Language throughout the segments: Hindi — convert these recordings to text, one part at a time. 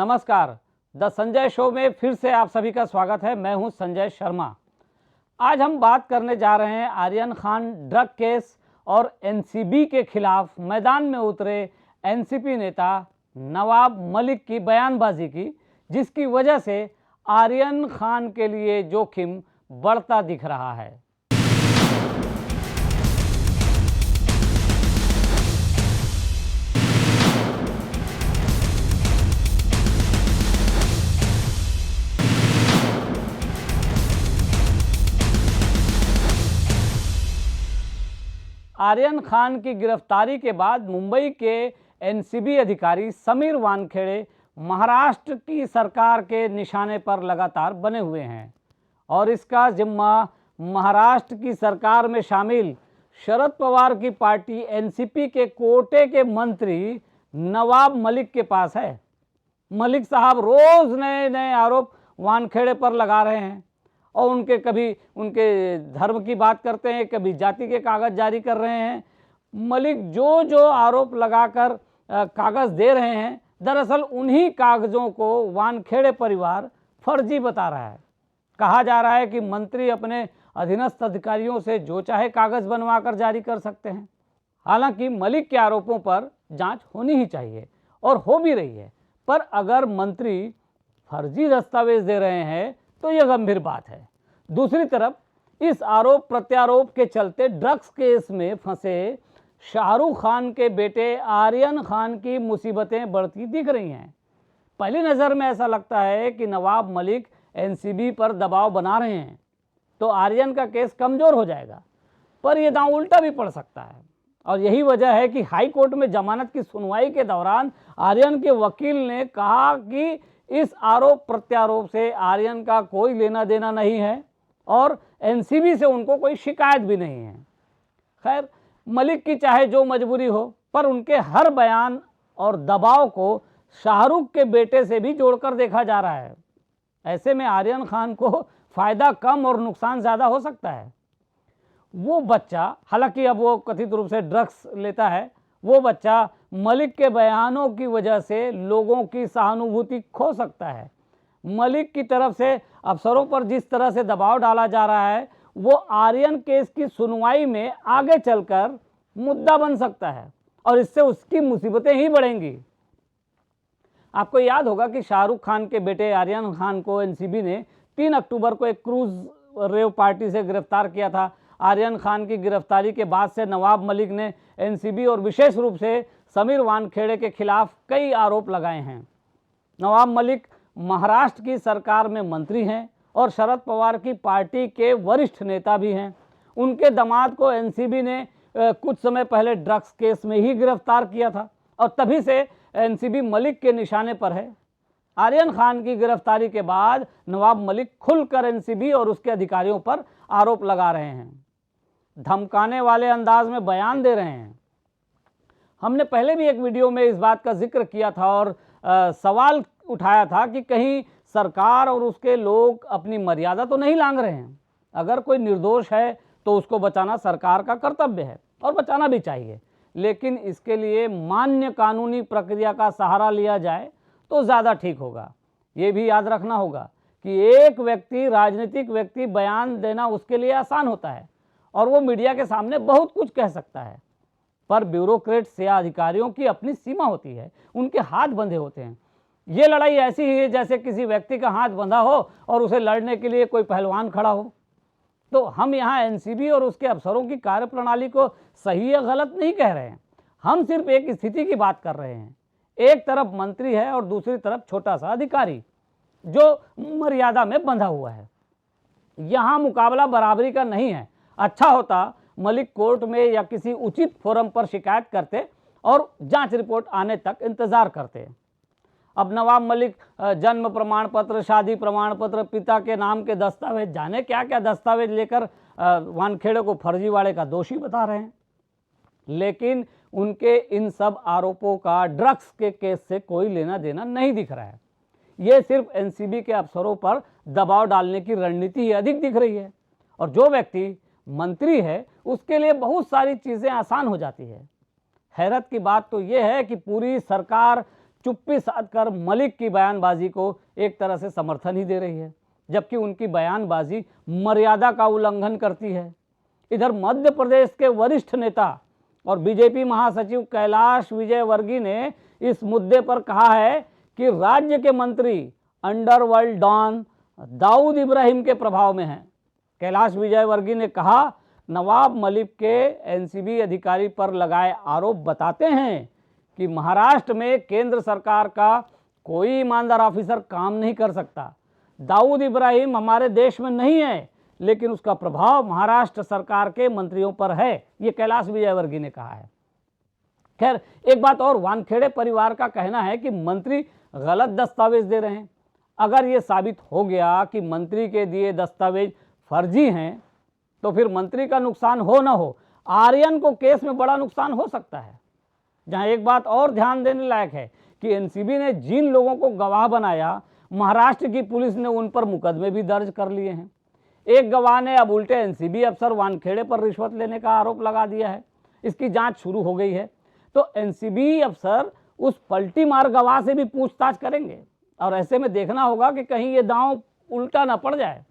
नमस्कार। द संजय शो में फिर से आप सभी का स्वागत है। मैं हूं संजय शर्मा। आज हम बात करने जा रहे हैं आर्यन खान ड्रग केस और एनसीबी के खिलाफ मैदान में उतरे एनसीपी नेता नवाब मलिक की बयानबाजी की, जिसकी वजह से आर्यन खान के लिए जोखिम बढ़ता दिख रहा है। आर्यन खान की गिरफ्तारी के बाद मुंबई के एनसीबी अधिकारी समीर वानखेड़े महाराष्ट्र की सरकार के निशाने पर लगातार बने हुए हैं और इसका जिम्मा महाराष्ट्र की सरकार में शामिल शरद पवार की पार्टी एनसीपी के कोटे के मंत्री नवाब मलिक के पास है। मलिक साहब रोज नए नए आरोप वानखेड़े पर लगा रहे हैं और कभी उनके धर्म की बात करते हैं, कभी जाति के कागज़ जारी कर रहे हैं। मलिक जो जो आरोप लगाकर कागज़ दे रहे हैं, दरअसल उन्हीं कागज़ों को वानखेड़े परिवार फर्जी बता रहा है। कहा जा रहा है कि मंत्री अपने अधीनस्थ अधिकारियों से जो चाहे कागज़ बनवाकर जारी कर सकते हैं। हालांकि मलिक के आरोपों पर जांच होनी ही चाहिए और हो भी रही है, पर अगर मंत्री फर्जी दस्तावेज दे रहे हैं तो यह गंभीर बात है। दूसरी तरफ इस आरोप प्रत्यारोप के चलते ड्रग्स केस में फंसे शाहरुख खान के बेटे आर्यन खान की मुसीबतें बढ़ती दिख रही हैं। पहली नज़र में ऐसा लगता है कि नवाब मलिक एनसीबी पर दबाव बना रहे हैं तो आर्यन का केस कमज़ोर हो जाएगा, पर यह दांव उल्टा भी पड़ सकता है। और यही वजह है कि हाई कोर्ट में जमानत की सुनवाई के दौरान आर्यन के वकील ने कहा कि इस आरोप प्रत्यारोप से आर्यन का कोई लेना देना नहीं है और एनसीबी से उनको कोई शिकायत भी नहीं है। खैर, मलिक की चाहे जो मजबूरी हो, पर उनके हर बयान और दबाव को शाहरुख के बेटे से भी जोड़कर देखा जा रहा है। ऐसे में आर्यन खान को फ़ायदा कम और नुकसान ज़्यादा हो सकता है। वो बच्चा, हालांकि अब वो कथित रूप से ड्रग्स लेता है, वो बच्चा मलिक के बयानों की वजह से लोगों की सहानुभूति खो सकता है। मलिक की तरफ से अफसरों पर जिस तरह से दबाव डाला जा रहा है, वो आर्यन केस की सुनवाई में आगे चलकर मुद्दा बन सकता है और इससे उसकी मुसीबतें ही बढ़ेंगी। आपको याद होगा कि शाहरुख खान के बेटे आर्यन खान को एनसीबी ने 3 अक्टूबर को एक क्रूज रेव पार्टी से गिरफ्तार किया था। आर्यन खान की गिरफ्तारी के बाद से नवाब मलिक ने एनसीबी और विशेष रूप से समीर वानखेड़े के खिलाफ कई आरोप लगाए हैं। नवाब मलिक महाराष्ट्र की सरकार में मंत्री हैं और शरद पवार की पार्टी के वरिष्ठ नेता भी हैं। उनके दामाद को एनसीबी ने कुछ समय पहले ड्रग्स केस में ही गिरफ्तार किया था और तभी से एनसीबी मलिक के निशाने पर है। आर्यन खान की गिरफ्तारी के बाद नवाब मलिक खुलकर एनसीबी और उसके अधिकारियों पर आरोप लगा रहे हैं, धमकाने वाले अंदाज में बयान दे रहे हैं। हमने पहले भी एक वीडियो में इस बात का जिक्र किया था और सवाल उठाया था कि कहीं सरकार और उसके लोग अपनी मर्यादा तो नहीं लांघ रहे हैं। अगर कोई निर्दोष है तो उसको बचाना सरकार का कर्तव्य है और बचाना भी चाहिए, लेकिन इसके लिए मान्य कानूनी प्रक्रिया का सहारा लिया जाए तो ज़्यादा ठीक होगा। ये भी याद रखना होगा कि एक व्यक्ति, राजनीतिक व्यक्ति, बयान देना उसके लिए आसान होता है और वो मीडिया के सामने बहुत कुछ कह सकता है, पर ब्यूरोक्रेट्स या अधिकारियों की अपनी सीमा होती है, उनके हाथ बंधे होते हैं। ये लड़ाई ऐसी ही है जैसे किसी व्यक्ति का हाथ बंधा हो और उसे लड़ने के लिए कोई पहलवान खड़ा हो। तो हम यहाँ एनसीबी और उसके अफसरों की कार्यप्रणाली को सही या गलत नहीं कह रहे हैं, हम सिर्फ एक स्थिति की बात कर रहे हैं। एक तरफ मंत्री है और दूसरी तरफ छोटा सा अधिकारी जो मर्यादा में बंधा हुआ है। यहाँ मुकाबला बराबरी का नहीं है। अच्छा होता मलिक कोर्ट में या किसी उचित फोरम पर शिकायत करते और जांच रिपोर्ट आने तक इंतज़ार करते। अब नवाब मलिक जन्म प्रमाण पत्र, शादी प्रमाण पत्र, पिता के नाम के दस्तावेज, जाने क्या क्या दस्तावेज लेकर वानखेड़े को फर्जीवाड़े का दोषी बता रहे हैं। लेकिन उनके इन सब आरोपों का ड्रग्स के केस से कोई लेना देना नहीं दिख रहा है। ये सिर्फ एनसीबी के अफसरों पर दबाव डालने की रणनीति ही अधिक दिख रही है और जो व्यक्ति मंत्री है उसके लिए बहुत सारी चीज़ें आसान हो जाती है। हैरत की बात तो यह है कि पूरी सरकार चुप्पी साध कर मलिक की बयानबाजी को एक तरह से समर्थन ही दे रही है, जबकि उनकी बयानबाजी मर्यादा का उल्लंघन करती है। इधर मध्य प्रदेश के वरिष्ठ नेता और बीजेपी महासचिव कैलाश विजयवर्गीय ने इस मुद्दे पर कहा है कि राज्य के मंत्री अंडरवर्ल्ड डॉन दाऊद इब्राहिम के प्रभाव में हैं। कैलाश विजयवर्गीय ने कहा, नवाब मलिक के एनसीबी अधिकारी पर लगाए आरोप बताते हैं कि महाराष्ट्र में केंद्र सरकार का कोई ईमानदार ऑफिसर काम नहीं कर सकता। दाऊद इब्राहिम हमारे देश में नहीं है, लेकिन उसका प्रभाव महाराष्ट्र सरकार के मंत्रियों पर है, ये कैलाश विजयवर्गीय ने कहा है। खैर, एक बात और, वानखेड़े परिवार का कहना है कि मंत्री गलत दस्तावेज दे रहे हैं। अगर ये साबित हो गया कि मंत्री के दिए दस्तावेज फर्जी हैं, तो फिर मंत्री का नुकसान हो ना हो, आर्यन को केस में बड़ा नुकसान हो सकता है। जहां एक बात और ध्यान देने लायक है कि एनसीबी ने जिन लोगों को गवाह बनाया, महाराष्ट्र की पुलिस ने उन पर मुकदमे भी दर्ज कर लिए हैं। एक गवाह ने अब उल्टे एनसीबी अफसर वानखेड़े पर रिश्वत लेने का आरोप लगा दिया है। इसकी जांच शुरू हो गई है, तो एनसीबी अफसर उस पलटी मार गवाह से भी पूछताछ करेंगे और ऐसे में देखना होगा कि कहीं ये दांव उल्टा ना पड़ जाए।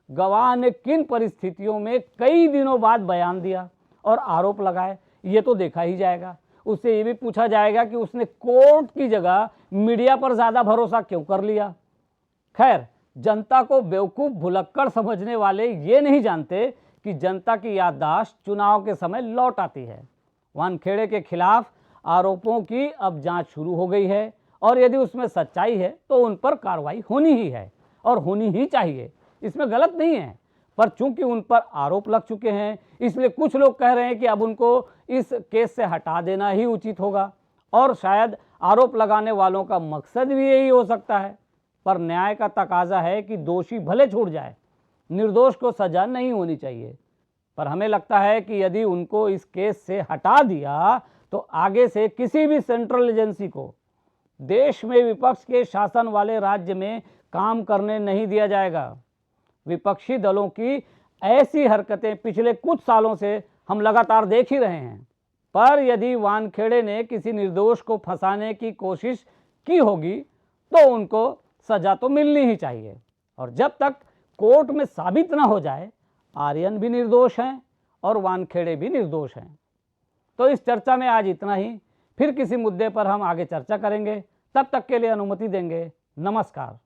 गवाह ने किन परिस्थितियों में कई दिनों बाद बयान दिया और आरोप लगाए, ये तो देखा ही जाएगा। उससे ये भी पूछा जाएगा कि उसने कोर्ट की जगह मीडिया पर ज़्यादा भरोसा क्यों कर लिया। खैर, जनता को बेवकूफ़ भुलक्कड़ समझने वाले ये नहीं जानते कि जनता की याददाश्त चुनाव के समय लौट आती है। वानखेड़े के खिलाफ आरोपों की अब जांच शुरू हो गई है और यदि उसमें सच्चाई है तो उन पर कार्रवाई होनी ही है और होनी ही चाहिए, इसमें गलत नहीं है। पर चूंकि उन पर आरोप लग चुके हैं, इसलिए कुछ लोग कह रहे हैं कि अब उनको इस केस से हटा देना ही उचित होगा और शायद आरोप लगाने वालों का मकसद भी यही हो सकता है। पर न्याय का तकाजा है कि दोषी भले छूट जाए, निर्दोष को सजा नहीं होनी चाहिए। पर हमें लगता है कि यदि उनको इस केस से हटा दिया तो आगे से किसी भी सेंट्रल एजेंसी को देश में विपक्ष के शासन वाले राज्य में काम करने नहीं दिया जाएगा। विपक्षी दलों की ऐसी हरकतें पिछले कुछ सालों से हम लगातार देख ही रहे हैं। पर यदि वानखेड़े ने किसी निर्दोष को फंसाने की कोशिश की होगी तो उनको सजा तो मिलनी ही चाहिए। और जब तक कोर्ट में साबित ना हो जाए, आर्यन भी निर्दोष हैं और वानखेड़े भी निर्दोष हैं। तो इस चर्चा में आज इतना ही। फिर किसी मुद्दे पर हम आगे चर्चा करेंगे। तब तक के लिए अनुमति देंगे। नमस्कार।